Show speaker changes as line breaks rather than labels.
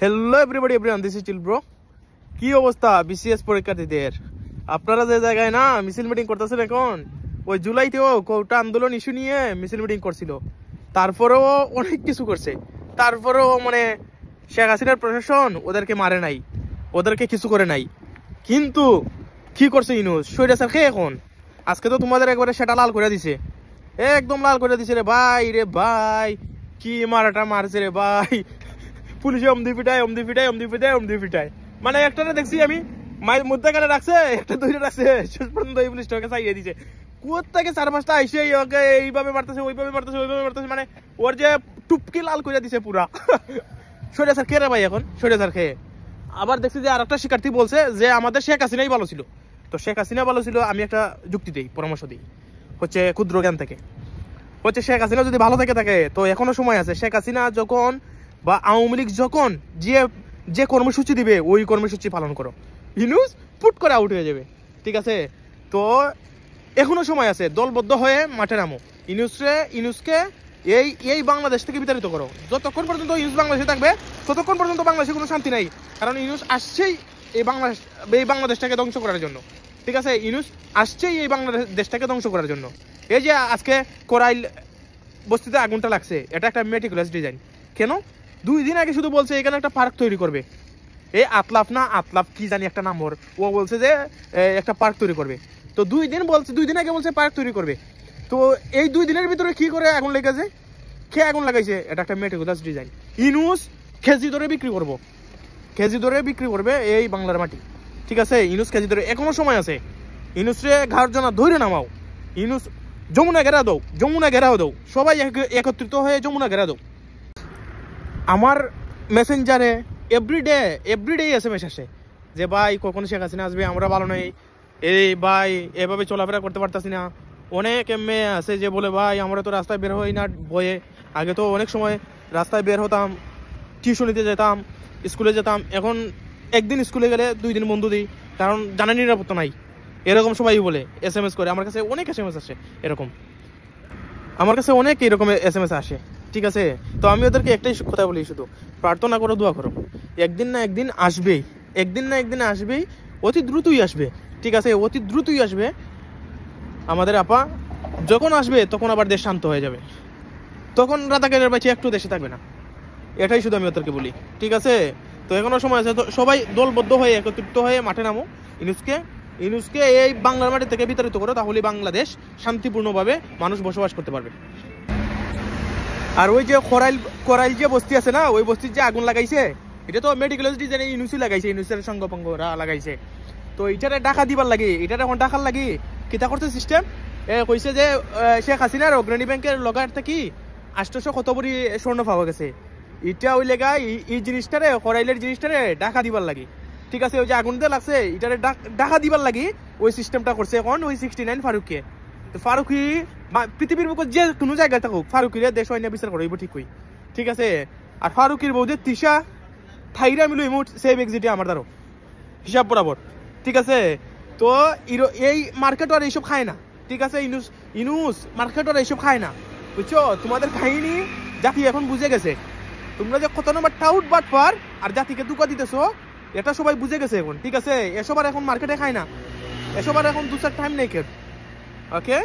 Hello everybody everyone, this is chill bro. কি অবস্থা BCS পরীক্ষার্থীদের? আপনারা যে জায়গায় না মিছিল মিটিং করতেছেন এখন, ওই জুলাইতেও কোটা আন্দোলন ইস্যু নিয়ে মিছিল মিটিং করছিল, তারপরেও অনেক কিছু করছে। তারপরেও মানে শেখ হাসিনার প্রশাসন ওদেরকে মারে নাই, ওদেরকে কিছু করে নাই। কিন্তু কি করছে ইউনূস স্বৈরাচার খেয়ে এখন আজকে তো তোমাদের একবারে সেটা লাল করে দিছে, একদম লাল করে দিছে রে ভাই। কি মারাটা মারছে রে ভাই, পুলিশে অমদি পিটায়। মানে একটা দেখছি আমি মায়ের মধ্যে কানে রাখছে, একটা দুইটা রাখছে, শেষ পর্যন্ত এই পুলিশটাকে চাইয়ে দিছে। কোথেকে 4-5টা আইসে ওকে এইভাবে মারতেছে, ওইভাবে মারতেছে, মানে ওর যে টুপকি লাল করে দিছে পুরা। স্বৈরাচার খেয়ে রে ভাই এখন, স্বৈরাচার খেয়ে। আবার দেখছি যে আর একটা শিক্ষার্থী বলছে যে আমাদের শেখ হাসিনাই ভালো ছিল। তো শেখ হাসিনা ভালো ছিল, আমি একটা যুক্তি দিই, পরামর্শ দিই, হচ্ছে ক্ষুদ্র জ্ঞান থেকে। হচ্ছে শেখ হাসিনা যদি ভালো থেকে থাকে তো এখনো সময় আছে। শেখ হাসিনা যখন বা আওয়ামী লীগ যখন যে কর্মসূচি দিবে ওই কর্মসূচি পালন করো, ইউনূস পুট করে আউট হয়ে যাবে। ঠিক আছে, তো এখনো সময় আছে, দলবদ্ধ হয়ে মাঠে নামো। ইউনূসকে এই বাংলাদেশ থেকে বিতাড়িত করো। যতক্ষণ পর্যন্ত ইউনূস বাংলাদেশে থাকবে ততক্ষণ পর্যন্ত বাংলাদেশে কোনো শান্তি নাই, কারণ ইউনূস আসছেই এই বাংলাদেশটাকে ধ্বংস করার জন্য। ঠিক আছে, ইউনূস আসছেই এই বাংলাদেশটাকে ধ্বংস করার জন্য। এই যে আজকে কোরাইল বস্তিতে আগুনটা লাগছে, এটা একটা মেটিকুলাস ডিজাইন। কেন? 2 দিন আগে শুধু বলছে এখানে একটা পার্ক তৈরি করবে। এই আতলাফ কি জানি একটা নাম, ও বলছে যে একটা পার্ক তৈরি করবে। তো 2 দিন আগে বলছে পার্ক তৈরি করবে। তো এই 2 দিনের ভিতরে কি করে আগুন লেগেছে? কে আগুন লাগাইছে? এটা একটা মেটিকুলাস ডিজাইন। ইউনূস কেজি ধরে বিক্রি করবে এই বাংলার মাটি। ঠিক আছে, ইউনূস কেজি ধরে, এখনো সময় আছে। ইউনূসরে ঘাড় জনা ধরে নামাও। ইউনূস যমুনা ঘেরাও দাও, সবাই একত্রিত হয়ে যমুনা ঘেরা দাও। আমার মেসেঞ্জারে এভরিডে এসএমএস আসে যে ভাই কখন শেখ হাসিনা আসবে, আমরা ভালো নেই, এই ভাই এভাবে চলাফেরা করতে পারতাছি না। অনেক মেয়ে আছে যে বলে ভাই আমরা তো রাস্তায় বের হই না ভয়ে। আগে তো অনেক সময় রাস্তায় বের হতাম, টিউশনিতে যেতাম, স্কুলে যেতাম। এখন একদিন স্কুলে গেলে 2 দিন বন্ধু দিই, কারণ জানার নিরাপত্তা নাই। এরকম সবাই বলে, এসএমএস করে। আমার কাছে অনেক এসএমএস আসে এরকম, এসএমএস আসে। ঠিক আছে, তো আমি ওদেরকে একটাই কথা বলি, শুধু প্রার্থনা করো, দোয়া করো। একদিন না একদিন আসবেই, অতি দ্রুতই আসবে। ঠিক আছে, অতি দ্রুতই আসবে আমাদের আপা। যখন আসবে তখন আবার দেশ শান্ত হয়ে যাবে, তখন রাতাকারের বাঁচে একটু দেশে থাকবে না। এটাই শুধু আমি ওদেরকে বলি। ঠিক আছে, তো এখনো সময় আছে, তো সবাই দলবদ্ধ হয়ে একত্রিত হয়ে মাঠে নামো। ইউনূসকে এই বাংলার মাটি থেকে বিতাড়িত করো, তাহলে বাংলাদেশ শান্তিপূর্ণভাবে মানুষ বসবাস করতে পারবে। আর ওই যে কোরাইল যে বস্তি আছে না, ওই বস্তির যে আগুন লাগাইছে, এটা তো মেডিকেল ডিজাইনে ইউনূসই লাগাইছে, ইউনূসের সঙ্গপঙ্গরা লাগাইছে। তো এটারে ডাকা দিবার লাগে, এটারে এখন ডাকার লাগে কিতা করছে সিস্টেম। কইছে যে শেখ হাসিনার অগ্রণী ব্যাংকের লগার থেকে 800 কত ভরি স্বর্ণ পাওয়া গেছে। এটা ওই লেগা এই জিনিসটারে, কোরাইলের জিনিসটারে ডাকা দিবার লাগে। ঠিক আছে, ওই যে আগুন দিয়ে লাগছে এটারে ডাকা দিবার লাগে ওই সিস্টেমটা করছে এখন ওই 69 ফারুককে। তো ফারুকি পৃথিবীর বুকে যে কোনো জায়গায় থাকুক, ফারুকিরে দেশ আইনা বিচার করাইব ঠিকই। ঠিক আছে, আর ফারুকির বৌদের তিশা থাইরা মিলো ইমোট সেভ এক্সিটে আমার দ্বারো হিসাব বরাবর। ঠিক আছে, তো এই মার্কেট আর এইসব খায় না। ঠিক আছে, ইউনূস মার্কেট আর এইসব খায় না, বুঝছো? তোমাদের কাহিনী জাতি এখন বুঝে গেছে, তোমরা যে কত নম্বর টাউট বাটপার আর জাতিকে দুকা দিতেছো এটা সবাই বুঝে গেছে এখন। ঠিক আছে, এসব আর এখন মার্কেটে খায় না, এসব আর এখন 2-4 টাইম নেই কেউ। ওকে।